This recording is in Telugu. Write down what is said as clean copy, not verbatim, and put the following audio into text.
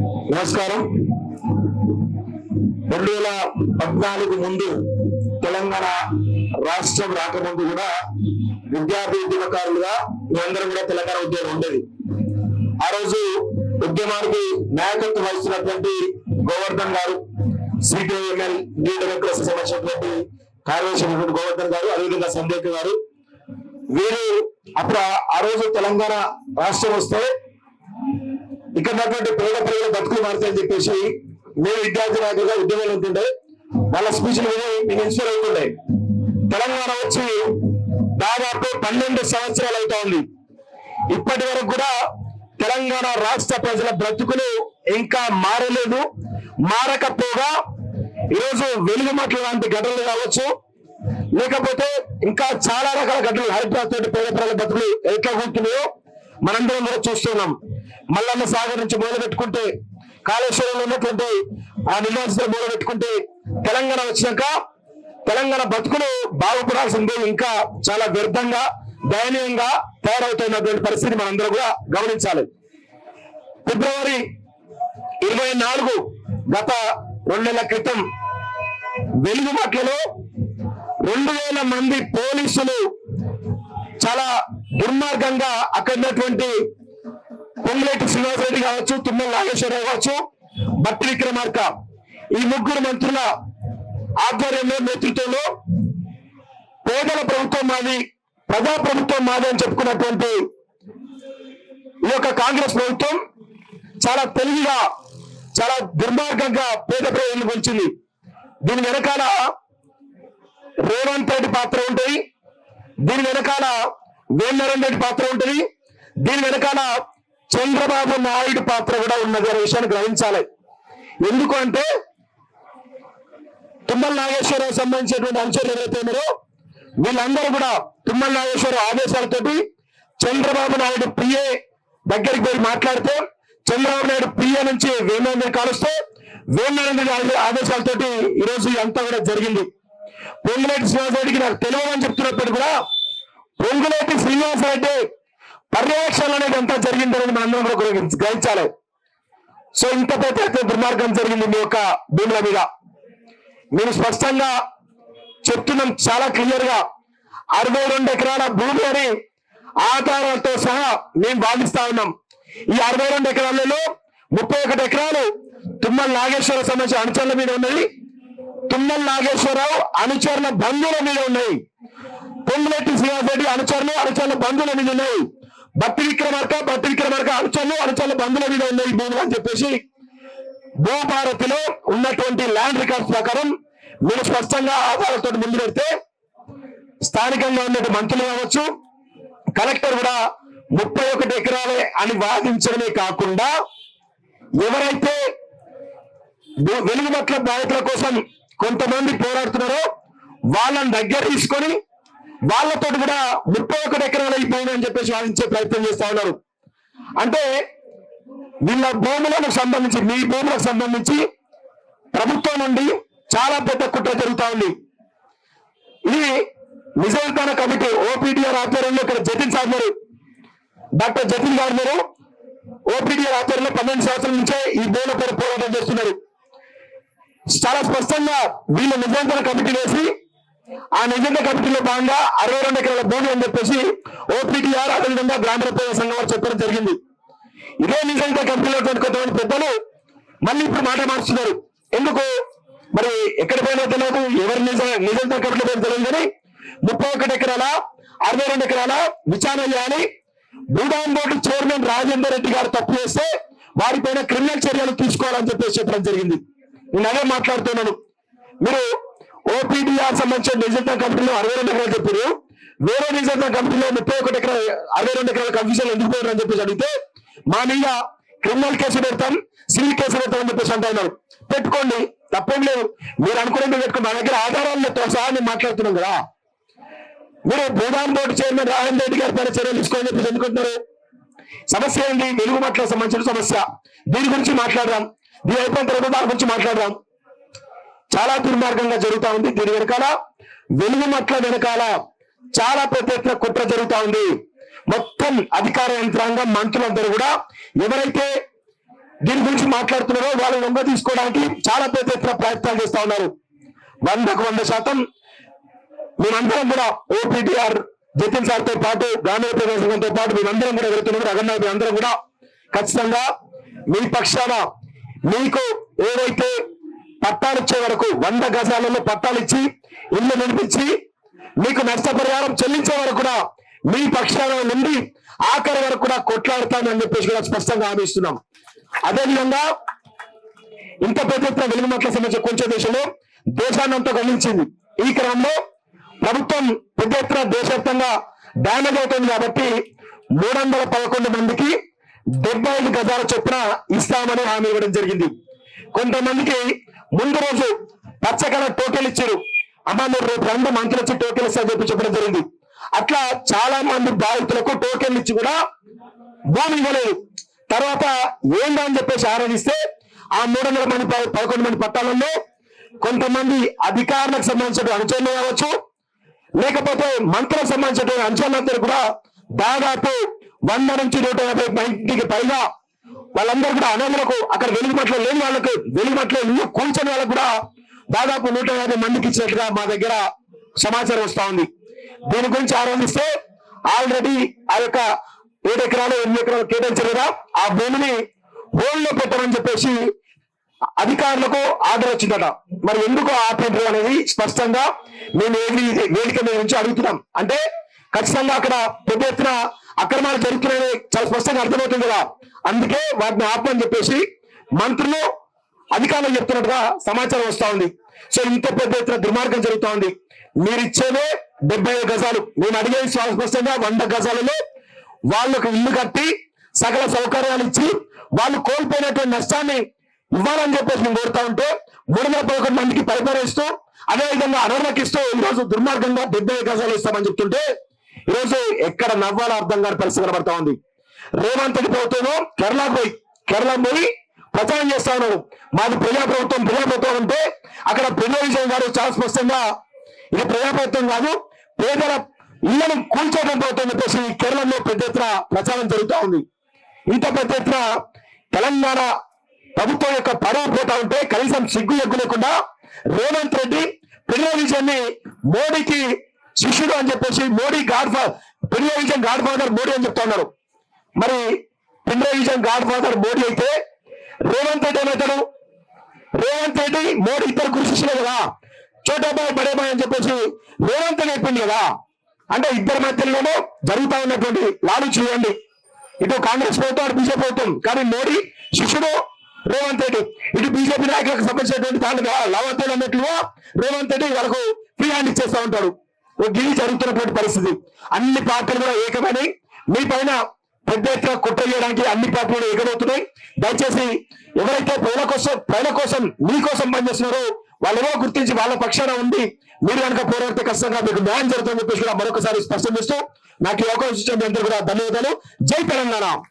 నమస్కారం. 2014 ముందు తెలంగాణ రాష్ట్రం రాకముందు కూడా విద్యార్థి ఉద్యమకారులుగా మేమందరం కూడా తెలంగాణ ఉద్యమం ఉండేది. ఆ రోజు ఉద్యమానికి నాయకత్వం వహిస్తున్నటువంటి గోవర్ధన్ గారు, సిపిఐఎంఎల్ న్యూ డెమోక్రసీ సంబంధించినటువంటి కార్యదర్శి గోవర్ధన్ గారు, అదేవిధంగా సందేక్ గారు, వీరు అప్పుడు ఆ రోజు తెలంగాణ రాష్ట్రం వస్తే ఇక్కడ పేద ప్రజల బతుకులు మారుతాయని చెప్పేసి మేము విద్యార్థి నాయకులుగా ఉద్యమాలు ఉంటుండే వాళ్ళ స్పీచ్లు విని మేము ఇన్స్పైర్ అవుతుండే. తెలంగాణ వచ్చి దాదాపు 12 సంవత్సరాలు అవుతా ఉంది. ఇప్పటి వరకు కూడా తెలంగాణ రాష్ట్ర ప్రజల బ్రతుకులు ఇంకా మారలేదు. మారకపోగా ఈరోజు వెలుగుమట్ల లాంటి ఘటనలు కావచ్చు, లేకపోతే ఇంకా చాలా రకాల ఘటనలు హైదరాబాద్ తోటి పేద ప్రజల బతుకులు ఎట్లా కూర్చున్నాయో మనందరం కూడా చూస్తున్నాం. మల్లన్న సాగర్ నుంచి మొదలు పెట్టుకుంటే, కాళేశ్వరంలో ఉన్నటువంటి ఆ నిర్మాణ మొదలు పెట్టుకుంటే, తెలంగాణ వచ్చినాక తెలంగాణ బతుకులు బాగుపడాల్సిందే ఇంకా చాలా వ్యర్థంగా దయనీయంగా తయారవుతున్నటువంటి పరిస్థితి మనందరూ కూడా గమనించాలి. ఫిబ్రవరి 24 గత 2 నెలల క్రితం వెలుగుమట్లలో 2000 మంది పోలీసులు చాలా దుర్మార్గంగా అక్కడ ఉన్నటువంటి పొంగులేటి శ్రీనివాసరెడ్డి కావచ్చు, తుమ్మల నాగేశ్వరరావు కావచ్చు, బట్టి విక్రమార్క, ఈ 3 మంత్రుల ఆధ్వర్యంలో నేతృత్వంలో పేదల ప్రభుత్వం మాది, ప్రజా ప్రభుత్వం మాది అని చెప్పుకున్నటువంటి ఈ యొక్క కాంగ్రెస్ ప్రభుత్వం చాలా తెలివిగా, చాలా దుర్మార్గంగా పేద ప్రజలను గురించింది. దీని వెనకాల రేవంత్ రెడ్డి పాత్ర ఉంటుంది, దీని వెనకాల వేమనారాయణ రెడ్డి పాత్ర ఉంటుంది, దీని వెనకాల చంద్రబాబు నాయుడు పాత్ర కూడా ఉన్నది అనే విషయాన్ని గ్రహించాలి. ఎందుకు అంటే తుమ్మల నాగేశ్వరరావు సంబంధించినటువంటి అనుచరులు ఎవరైతే ఉన్నారో వీళ్ళందరూ కూడా తుమ్మల నాగేశ్వరరావు ఆదేశాలతోటి చంద్రబాబు నాయుడు పిఏ దగ్గరికి పోయి మాట్లాడితే, చంద్రబాబు నాయుడు పిఏ నుంచి వేమనారాయణ కాలుస్తే, వేమనారాయణ ఆదేశాలతోటి ఈరోజు అంతా కూడా జరిగింది. పొంగులేటి శ్రీనివాసరెడ్డికి నాకు తెలియదని చెప్తున్నప్పుడు కూడా పొంగులేటి శ్రీనివాసరెడ్డి పర్యవేక్షణ అనేది అంతా జరిగిందనేది మనందరం కూడా గ్రహించాలి. సో ఇంత పెద్ద దుర్మార్గం జరిగింది మీ యొక్క భూముల మీద. మేము స్పష్టంగా చెప్తున్నాం, చాలా క్లియర్ గా 62 ఎకరాల భూమి అని ఆధారాలతో సహా మేము భావిస్తా ఉన్నాం. ఈ 62 ఎకరాలలో 31 ఎకరాలు తుమ్మల నాగేశ్వరరావు సంబంధించిన అనుచరుల మీద ఉన్నది, తుమ్మల నాగేశ్వరరావు అనుచరుల బంధువుల మీద ఉన్నాయి, పొంగులేటి శ్రీనివాసరెడ్డి అనుచరుల బంధువుల మీద ఉన్నాయి, బట్టి విక్రమార్క అనుచరుల బంధువుల మీద ఉన్నాయి భూములు అని చెప్పేసి భూభారతిలో ఉన్నటువంటి ల్యాండ్ రికార్డ్స్ ప్రకారం మీరు స్పష్టంగా ఆధారాలతో ముందు పెడితే, స్థానికంగా ఉన్న మంత్రులు కావచ్చు, కలెక్టర్ కూడా 31 ఎకరాలే అని వాదించడమే కాకుండా ఎవరైతే వెలుగుమట్ల బాధితుల కోసం కొంతమంది పోరాడుతున్నారో వాళ్ళని దగ్గర తీసుకొని వాళ్ళతో కూడా 31 ఎకరాలు అయిపోయింది అని చెప్పేసి వాదించే ప్రయత్నం చేస్తా ఉన్నారు. అంటే వీళ్ళ భూములకు సంబంధించి, మీ భూములకు సంబంధించి ప్రభుత్వం నుండి చాలా పెద్ద కుట్ర జరుగుతా ఉంది. ఇది నిజాయితీ కమిటీ ఓపీడీఆర్ ఆధ్వర్యంలో ఇక్కడ జతిన్ సార్ గారు, డాక్టర్ జతిన్ గారు మీరు ఓపీడీఆర్ ఆధ్వర్యంలో 12 సంవత్సరాల నుంచే ఈ భూముల పేరు పోరాటం చేస్తున్నారు. చాలా స్పష్టంగా వీళ్ళు నిజాయితీ కమిటీ వేసి ఆ నిజంగా కమిటీలో భాగంగా 62 ఎకరాల భూమి అని చెప్పేసి ఓపీడీఆర్ అదేవిధంగా గ్రామీణ ప్రజా సంఘం వారు చెప్పడం జరిగింది. ఇదే నిజంగా కమిటీలో కొంతమంది పెద్దలు మళ్ళీ ఇప్పుడు మాట మార్చుతున్నారు. ఎందుకు మరి ఎక్కడ పోయినా తెలియదు, ఎవరు నిజంగా కమిటీలో పోయినా తెలియదు, కానీ 31 ఎకరాల 62 ఎకరాల విచారణ చేయాలి, భూదాన్ బోర్డు చైర్మన్ రాజేందర్ రెడ్డి గారు తప్పు చేస్తే వారిపైన క్రిమినల్ చర్యలు తీసుకోవాలని చెప్పేసి చెప్పడం జరిగింది. నేను అదే మాట్లాడుతున్నాను. మీరు ఓపీడీఆర్ సంబంధించిన నిజంగా కమిటీలో 62 ఎకరాలు చెప్పారు, వేరే నిజంగా కమిటీలో 31 ఎకరాలు 62 ఎకరాల కన్ఫ్యూజన్ ఎందుకు పోయారు అని చెప్పేసి అడిగితే మా మీద క్రిమినల్ కేసు పెడతాం, సివిల్ కేసు పెడతామని చెప్పేసి అంటున్నారు. పెట్టుకోండి, తప్పేం లేదు, మీరు అనుకునే పెట్టుకోండి. మా దగ్గర ఆధారాలతో సహా మేము మాట్లాడుతున్నాం కదా. మీరు భూదాన్ బోర్డు చైర్మన్ రాజేందర్ రెడ్డి గారి పైన చర్యలు తీసుకోవాలని చెప్పేసి ఎందుకుంటున్నారు? సమస్య ఏంటి? వెలుగుమట్ల సంబంధించిన సమస్య, దీని గురించి మాట్లాడదాం. దీని అయిపోయిన తర్వాత దాని గురించి మాట్లాడదాం. చాలా దుర్మార్గంగా జరుగుతా ఉంది. దీని వెనకాల వెలుగుమట్ల వెనకాల చాలా పెద్ద ఎత్తున కుట్ర జరుగుతా ఉంది. మొత్తం అధికార యంత్రాంగం మంత్రులందరూ కూడా ఎవరైతే దీని గురించి మాట్లాడుతున్నారో వాళ్ళు లొంగ తీసుకోవడానికి చాలా పెద్ద ఎత్తున ప్రయత్నాలు చేస్తా ఉన్నారు. 100% మేమందరం కూడా ఓపీటీఆర్ జతిన్ సార్ తో పాటు గ్రామీణ ప్రదేశంతో పాటు మేమందరం కూడా వెళ్తున్నారు. అగన్నా మేమందరం కూడా ఖచ్చితంగా మీ పక్షాన మీకు ఏవైతే పట్టాలు ఇచ్చే వరకు 100 గజాలలో పట్టాలు ఇచ్చి ఇల్లు నిర్మించి మీకు నష్టపరిహారం చెల్లించే వరకు కూడా మీ పక్షాన నుండి ఆఖరి వరకు కూడా కొట్లాడతామని చెప్పేసి కూడా స్పష్టంగా హామీ ఇస్తున్నాం. అదేవిధంగా ఇంత పెద్ద ఎత్తున వెలుగుమట్ల సమస్య కొంచెం దేశంలో దేశాన్నంతా గమనించింది. ఈ క్రమంలో ప్రభుత్వం పెద్ద ఎత్తున దేశవ్యాప్తంగా డ్యామేజ్ అవుతుంది కాబట్టి 311 మందికి 75 గజాల చొప్పున ఇస్తామని హామీ ఇవ్వడం జరిగింది. కొంతమందికి ముందు రోజు పచ్చకల టోకెల్ ఇచ్చారు. అమ్మ మీరు రేపు 2 మంత్రులు వచ్చి టోకెల్ ఇస్తా చెప్పి చెప్పడం జరిగింది. అట్లా చాలా మంది బాధితులకు టోకెల్ ఇచ్చి కూడా భూమి ఇవ్వలేదు. తర్వాత ఏందా అని చెప్పేసి ఆరాధిస్తే ఆ 311 మంది పట్టాలలో కొంతమంది అధికారులకు సంబంధించిన అంచనాలు కావచ్చు, లేకపోతే మంత్రులకు సంబంధించిన అంచనాలందరూ కూడా దాదాపు 100 నుంచి 150 మందికి పైగా వాళ్ళందరూ కూడా అనాథులకు, అక్కడ వెలుగుమట్లో లేని వాళ్ళకు, వెలుగుమట్లో ఇల్లు కూల్చని వాళ్ళకు కూడా దాదాపు 150 మందికి ఇచ్చినట్టుగా మా దగ్గర సమాచారం వస్తా ఉంది. దీని గురించి ఆలోచిస్తే ఆల్రెడీ ఆ యొక్క 7 ఎకరాలు 8 ఎకరాలు కేటాయించారు కదా, ఆ భూమిని హోల్డ్ లో పెట్టమని చెప్పేసి అధికారులకు ఆర్డర్ వచ్చిందట. మరి ఎందుకు ఆపేంటారు అనేది స్పష్టంగా మేము వేదిక మీద నుంచి అడుగుతున్నాం. అంటే ఖచ్చితంగా అక్కడ పెద్ద ఎత్తున అక్రమాలు జరుగుతున్నాయని చాలా స్పష్టంగా అర్థమవుతుంది కదా, అందుకే వాటిని ఆపమని చెప్పేసి మంత్రులు అధికారులు చెప్తున్నట్టుగా సమాచారం వస్తా ఉంది. సో ఇంత పెద్ద ఎత్తున దుర్మార్గం జరుగుతూ ఉంది. మీరు ఇచ్చేదే 75 గజాలు, మేము అడిగేది స్పష్టంగా 100 గజాలలో వాళ్ళకు ఇల్లు కట్టి సకల సౌకర్యాలు ఇచ్చి వాళ్ళు కోల్పోయినటువంటి నష్టాన్ని ఇవ్వాలని చెప్పేసి మేము కోరుతా ఉంటే 311 మందికి పరిపాలిస్తూ అదేవిధంగా అనర్హకి ఇస్తూ ఈరోజు దుర్మార్గంగా 75 గజాలు ఇస్తామని చెప్తుంటే ఈరోజు ఎక్కడ నవ్వాలో అర్థం కాని పరిస్థితి కనబడతా ఉంది. రేవంత్ రెడ్డి ప్రభుత్వం కేరళ పోయి ప్రచారం చేస్తా ఉన్నారు. మాది ప్రజాప్రభుత్వం అంటే అక్కడ పినరాయి విజయన్ గారు చాలా స్పష్టంగా ఇది ప్రజాప్రభుత్వం కాదు, పేదల ఇళ్లను కూల్చోవడం ప్రభుత్వం చెప్పేసి కేరళలో పెద్ద ఎత్తున ప్రచారం జరుగుతూ ఉంది. ఇంత పెద్ద ఎత్తున తెలంగాణ ప్రభుత్వం యొక్క పరువు పోతా ఉంటే కనీసం సిగ్గు ఎగ్గు లేకుండా రేవంత్ రెడ్డి పినరాయి విజయన్ ని మోడీకి శిష్యుడు అని చెప్పేసి పినరాయి విజయన్ గాడ్ ఫాదర్ మోడీ అని చెప్తా ఉన్నారు. మరి పినరాయి విజయన్ గాడ్ ఫాదర్ మోడీ అయితే రేవంత్ రెడ్డి ఏమవుతాడు? రేవంత్ రెడ్డి మోడీ ఇద్దరు గురు శిష్యులే కదా, చోటాబాయ్ బడేబాయ్ అని చెప్పేసి రేవంత్ రెడ్డి చెప్పింది కదా. అంటే ఇద్దరి మధ్యలోనూ జరుగుతా ఉన్నటువంటి లాలు చూడండి, ఇటు కాంగ్రెస్ ప్రభుత్వం అటు బీజేపీ ప్రభుత్వం, కానీ మోడీ శిష్యుడు రేవంత్ రెడ్డి. ఇటు బీజేపీ నాయకులకు సంబంధించినటువంటి దాని లావాదేవీలు అన్నట్లుగా రేవంత్ రెడ్డి వాళ్ళకు ఫ్రీ హ్యాండ్ ఇచ్చేస్తా ఉంటాడు. గిరి జరుగుతున్నటువంటి పరిస్థితి. అన్ని పార్టీలు కూడా ఏకమైన మీ పైన పెద్ద ఎత్తున కుట్ర చేయడానికి అన్ని పార్టీలు ఏకమవుతున్నాయి. దయచేసి ఎవరైతే ప్రజల కోసం మీకోసం పనిచేస్తున్నారో వాళ్ళేవో గుర్తించి వాళ్ళ పక్షాన ఉండి మీరు కనుక పోరాడితే ఖచ్చితంగా మీకు న్యాయం జరుగుతుందని చెప్పేసి కూడా మరొకసారి స్పష్టం చేస్తూ నాకు ఈ అవకాశం ఇచ్చిన అందరూ కూడా ధన్యవాదాలు. జై తెలంగాణ.